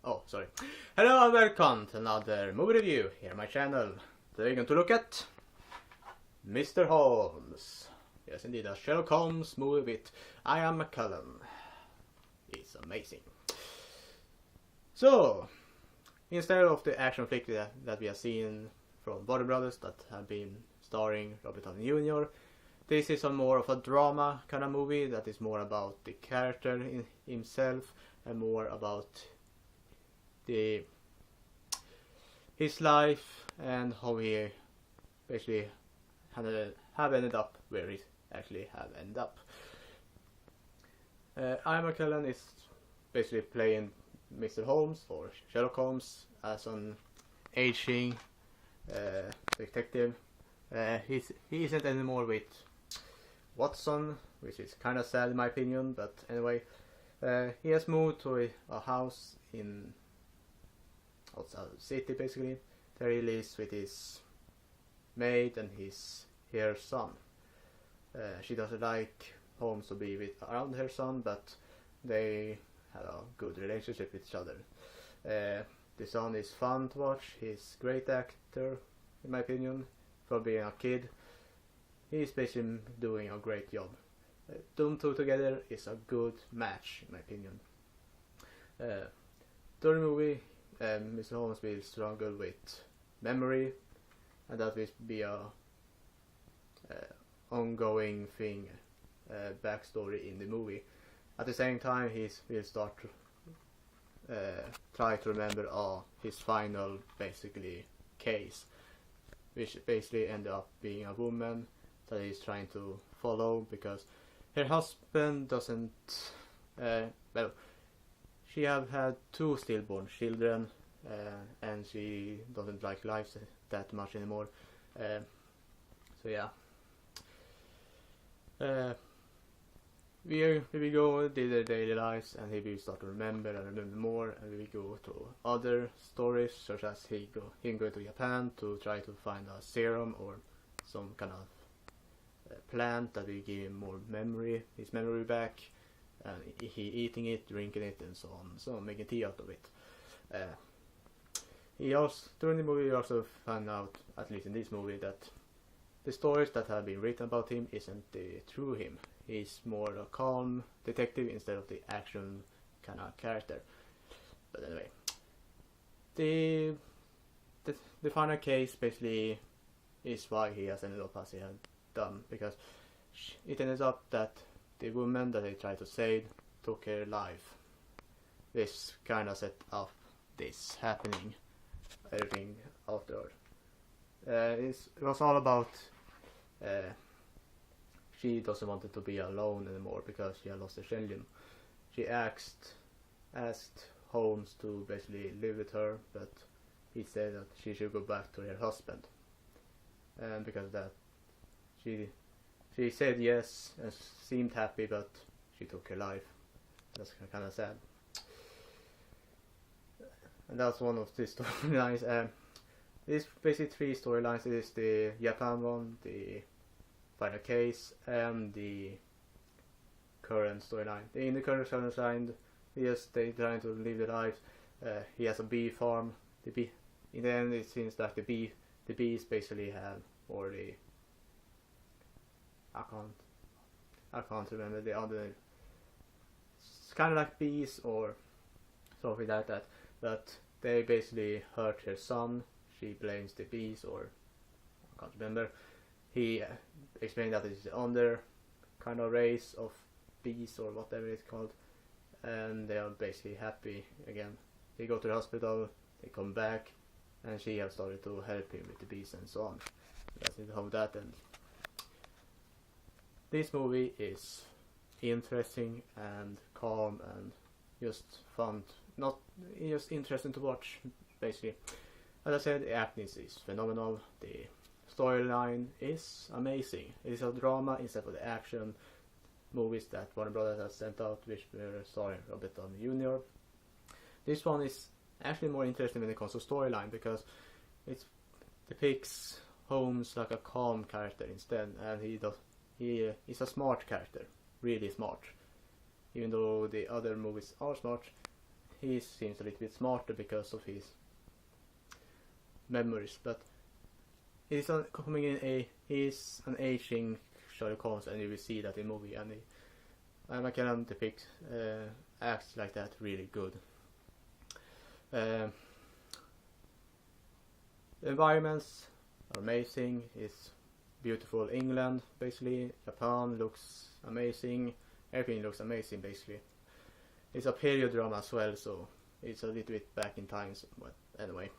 Oh, sorry. Hello and welcome to another movie review here on my channel. Today we're going to look at Mr. Holmes. Yes, indeed, a Sherlock Holmes movie with Ian McKellen. It's amazing. So, instead of the action flick that we have seen from Warner Brothers that have been starring Robert Downey Jr., this is a more of a drama kind of movie that is more about the character in himself and more about his life and how he basically have ended up where he actually have ended up. Ian McKellen is basically playing Mr. Holmes or Sherlock Holmes as an aging detective. He isn't anymore with Watson, which is kind of sad in my opinion, but anyway, he has moved to a house in outside the city basically. There he lives with his maid and her son. She doesn't like Holmes to be around her son, but they have a good relationship with each other. The son is fun to watch. He's a great actor in my opinion for being a kid. He's basically doing a great job. Them two together is a good match in my opinion. During the movie, Mr. Holmes will struggle with memory, and that will be a ongoing thing, backstory in the movie. At the same time, he will start to try to remember his final basically case, which basically ended up being a woman that he's trying to follow because her husband doesn't well, she have had 2 stillborn children, and she doesn't like life that much anymore. So yeah, we will go to their daily lives, and he will start to remember and remember more, and we will go to other stories such as him going to Japan to try to find a serum or some kind of plant that will give him more memory, his memory back, and he eating it, drinking it, and so on, so making tea out of it. He also, during the movie, we also found out, at least in this movie, that the stories that have been written about him isn't the true him. He's more a calm detective instead of the action kind of character. But anyway, the final case basically is why he has ended up as he had done, because it ended up that the woman that they tried to save took her life. This kind of set up this happening, everything afterward. It was all about she doesn't want to be alone anymore because she had lost her children. She asked Holmes to basically live with her, but he said that she should go back to her husband, and because of that she said yes and seemed happy, but she took her life. That's kind of sad. And that's one of the storylines. These basically 3 storylines. It is the Japan one, the final case, and the current storyline. In the current storyline, yes, they trying to live their life. He has a bee farm. In the end, it seems that the bees basically have already. I can't remember the other. It's kind of like bees or something like that. But they basically hurt her son. She blames the bees, or I can't remember. He explained that it's the under kind of race of bees or whatever it's called, and they are basically happy again. They go to the hospital, they come back, and she has started to help him with the bees and so on. That's how that ends. This movie is interesting and calm and just fun, not just interesting to watch basically. As I said, the acting is phenomenal, the storyline is amazing. It is a drama instead of the action movies that Warner Brothers has sent out, which were starring Robert Downey Jr. This one is actually more interesting when it comes to storyline because it depicts Holmes like a calm character instead, and he is a smart character, really smart. Even though the other movies are smart, he seems a little bit smarter because of his memories, but he's he's an aging Sherlock Holmes, and you will see that in the movie, and McKellen depicts acts like that really good. The environments are amazing. It's beautiful England, basically. Japan looks amazing. Everything looks amazing, basically. It's a period drama as well, so it's a little bit back in time, but anyway.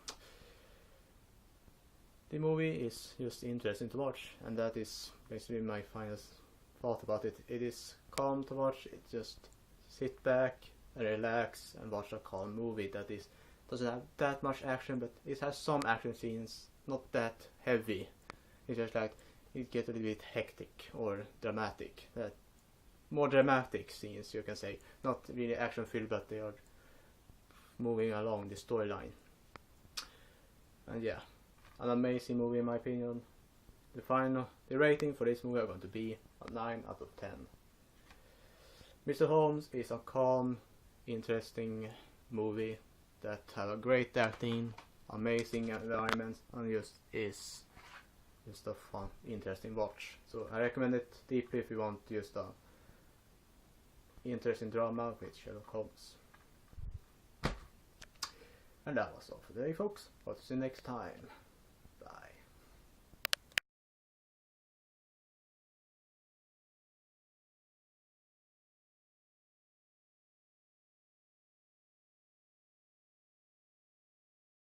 The movie is just interesting to watch, and that is basically my final thought about it. It is calm to watch. It just sit back and relax and watch a calm movie that doesn't have that much action, but it has some action scenes, not that heavy. It's just like it gets a little bit hectic or dramatic. More dramatic scenes, you can say. Not really action filled, but they are moving along the storyline. And yeah, an amazing movie in my opinion. The rating for this movie are going to be a 9 out of 10. Mr. Holmes is a calm, interesting movie that have a great acting, amazing environments, and is just a fun, interesting watch. So I recommend it deeply if you want just a interesting drama with Sherlock Holmes. And that was all for today, folks. I'll see you next time.